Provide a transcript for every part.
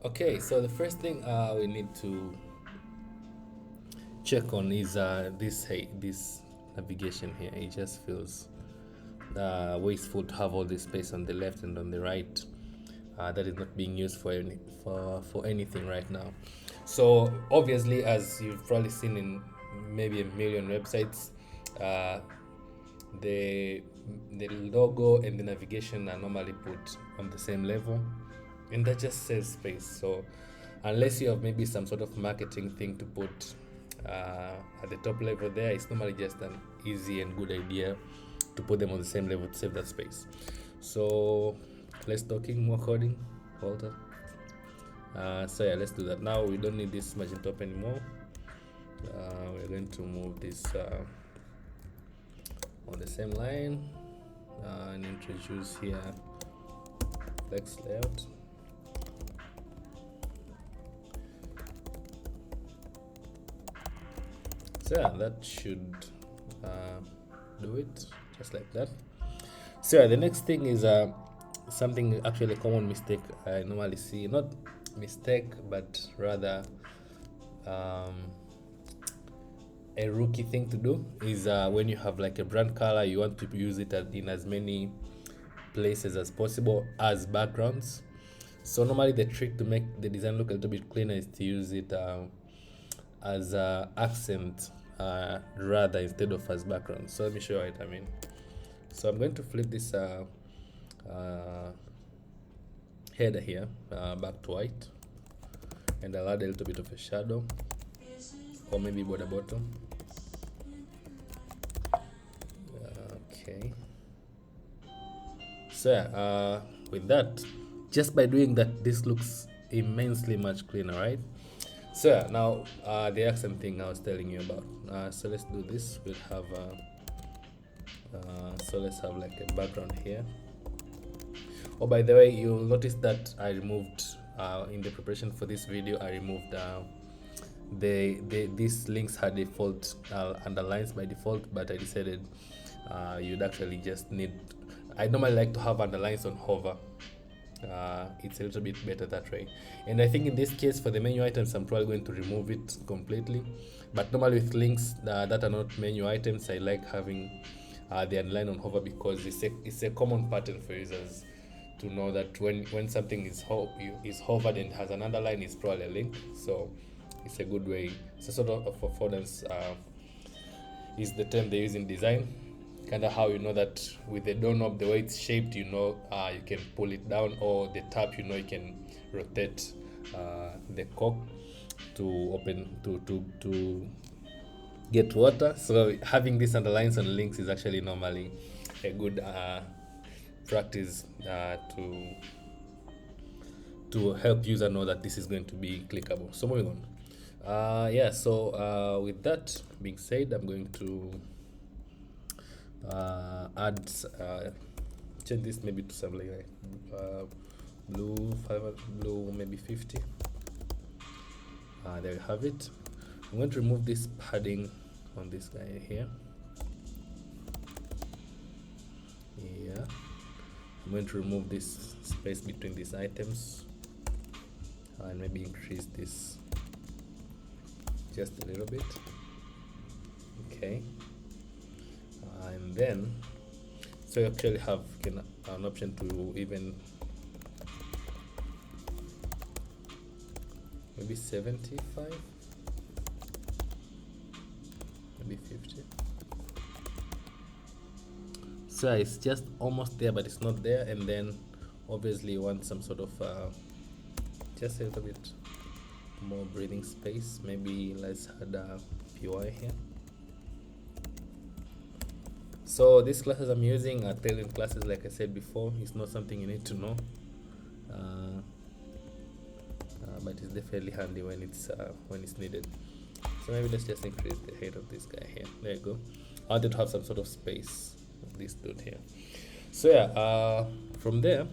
Okay, so the first thing we need to check on is this navigation here. It just feels wasteful to have all this space on the left and on the right that is not being used for anything right now. So obviously, as you've probably seen in maybe a million websites, uh, the the logo and the navigation are normally put on the same level, and that just saves space. So unless you have maybe some sort of marketing thing to put at the top level there, it's normally just an easy and good idea to put them on the same level to save that space. So let's talking more coding, Walter. So yeah, let's do that. Now we don't need this margin top anymore. We're going to move this on the same line and introduce here flex layout. So yeah, that should do it just like that. So yeah, the next thing is something actually a common mistake I normally see, not mistake but rather um, a rookie thing to do is when you have like a brand color, you want to use it in as many places as possible as backgrounds. So normally the trick to make the design look a little bit cleaner is to use it as accent rather instead of as background. So let me show you what I mean. So I'm going to flip this header here back to white, and I'll add a little bit of a shadow or maybe border bottom. Okay. So with that, just by doing that, this looks immensely much cleaner, right? So now the accent thing I was telling you about. So let's do this. We'll have so let's have like a background here. Oh, by the way, you'll notice that I removed in the preparation for this video, I removed these links had default underlines by default, but I decided you'd actually just need. I normally like to have underlines on hover. It's a little bit better that way, and I think in this case for the menu items I'm probably going to remove it completely, but normally with links that are not menu items I like having the underline on hover because it's a common pattern for users to know that when something is hovered and has an underline, it's probably a link. So it's a good way. It's a sort of affordance is the term they use in design. Kind of how you know that with the doorknob, the way it's shaped, you know you can pull it down, or the tap, you know you can rotate the cork to open to get water. So having these underlines on links is actually normally a good practice to help user know that this is going to be clickable. So moving on. Yeah, so with that being said, I'm going to add change this maybe to something like blue maybe 50. There you have it. I'm going to remove this padding on this guy here. Yeah, I'm going to remove this space between these items and maybe increase this just a little bit. Okay, and then so you actually have an option to even maybe 75, maybe 50. So it's just almost there, but it's not there. And then obviously you want some sort of just a little bit more breathing space. Maybe let's add a PY here. So these classes I'm using are tailored classes, like I said before. It's not something you need to know, but it's definitely handy when it's needed. So maybe let's just increase the height of this guy here. There you go. I wanted to have some sort of space of this dude here. So yeah, from there,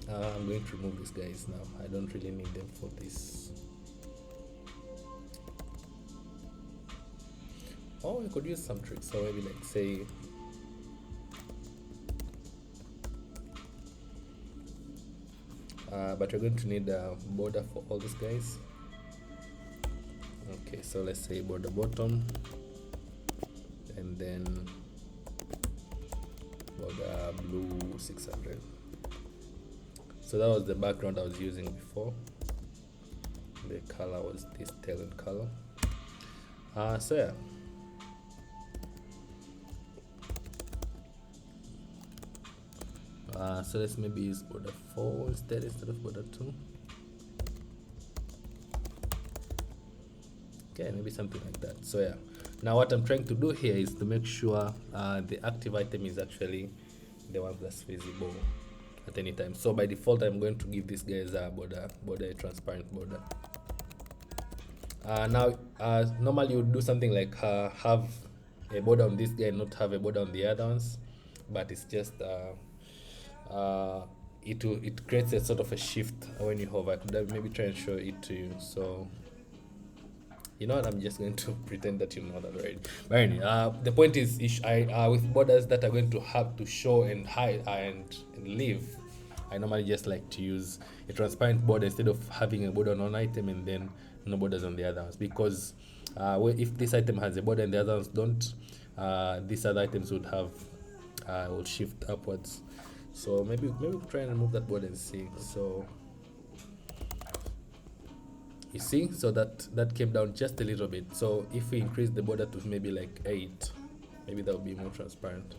I'm going to remove these guys now. I don't really need them for this. Oh, I could use some tricks. So maybe like say but we're going to need a border for all these guys. Okay, so let's say border bottom, and then border blue 600. So that was the background I was using before. The color was this tailored color. So yeah. So let's maybe use border 4 instead of border 2. Okay, maybe something like that. So yeah, now what I'm trying to do here is to make sure the active item is actually the one that's visible at any time. So by default, I'm going to give these guys a border, a transparent border. Now, normally you would do something like have a border on this guy, not have a border on the other ones, but it's just it creates a sort of a shift when you hover. I could maybe try and show it to you. So you know what, I'm just going to pretend that you know that already. But anyway, the point is, with borders that are going to have to show and hide and leave, I normally just like to use a transparent border instead of having a border on one item and then no borders on the other ones, because if this item has a border and the other ones don't, these other items would have will shift upwards. So maybe we'll try and remove that border and see. So you see, so that came down just a little bit. So if we increase the border to maybe like 8, maybe that would be more transparent.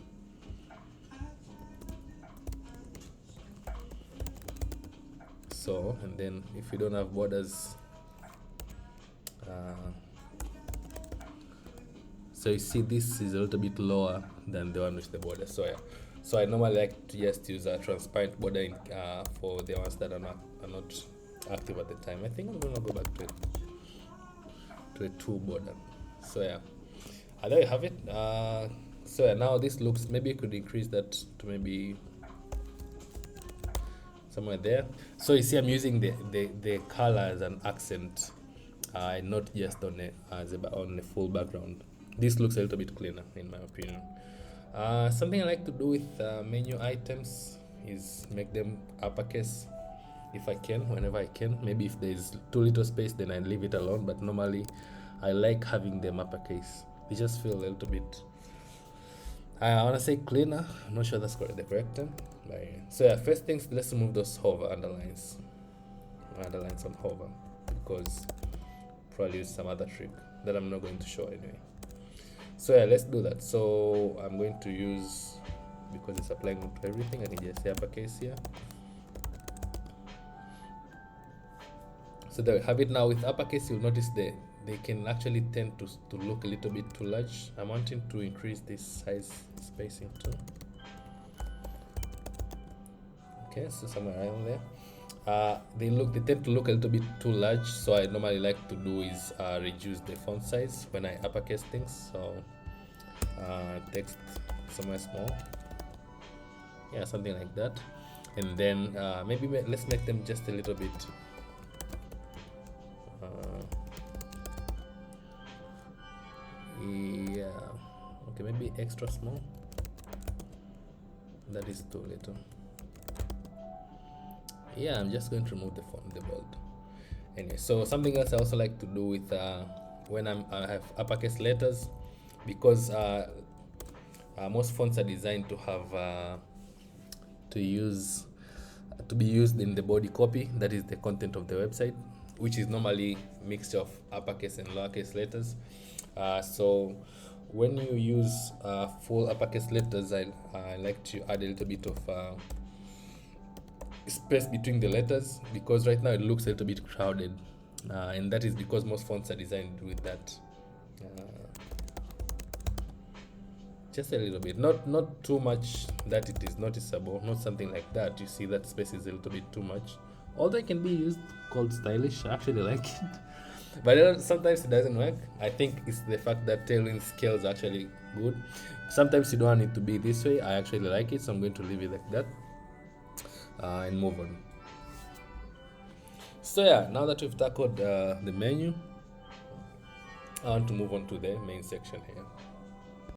So, and then if we don't have borders, so you see this is a little bit lower than the one with the border. So yeah, so I normally like to just use a transparent border for the ones that are not active at the time. I think I'm gonna go back to a 2 border. So yeah, there you have it. So yeah, now this looks, maybe you could increase that to maybe somewhere there. So you see, I'm using the color as an accent, not just on a full background. This looks a little bit cleaner in my opinion. Something I like to do with menu items is make them uppercase if I can, whenever I can. Maybe if there's too little space, then I leave it alone, but normally I like having them uppercase. They just feel a little bit, I want to say cleaner. I'm not sure that's the correct term. So yeah, first things, let's remove those hover underlines on hover, because probably use some other trick that I'm not going to show anyway. So yeah, let's do that. So I'm going to use, because it's applying to everything, I can just say uppercase here. So there we have it. Now with uppercase, you'll notice they can actually tend to look a little bit too large. I'm wanting to increase this size spacing too. Okay, so somewhere around there. They tend to look a little bit too large, so I normally like to do is reduce the font size when I uppercase things. So text somewhere small, yeah, something like that. And then maybe let's make them just a little bit yeah, okay, maybe extra small. That is too little. Yeah, I'm just going to remove the font, the bold. Anyway, so something else I also like to do with when I have uppercase letters, because most fonts are designed to have to be used in the body copy, that is the content of the website, which is normally mixture of uppercase and lowercase letters. So when you use full uppercase letters, I like to add a little bit of space between the letters, because right now it looks a little bit crowded, and that is because most fonts are designed with that. Just a little bit, not too much that it is noticeable, not something like that. You see that space is a little bit too much, although it can be used called stylish. I actually like it, but sometimes it doesn't work. I think it's the fact that tailoring scale is actually good. Sometimes you don't want it to be this way. I actually like it, so I'm going to leave it like that and move on. So yeah, now that we've tackled the menu, I want to move on to the main section here.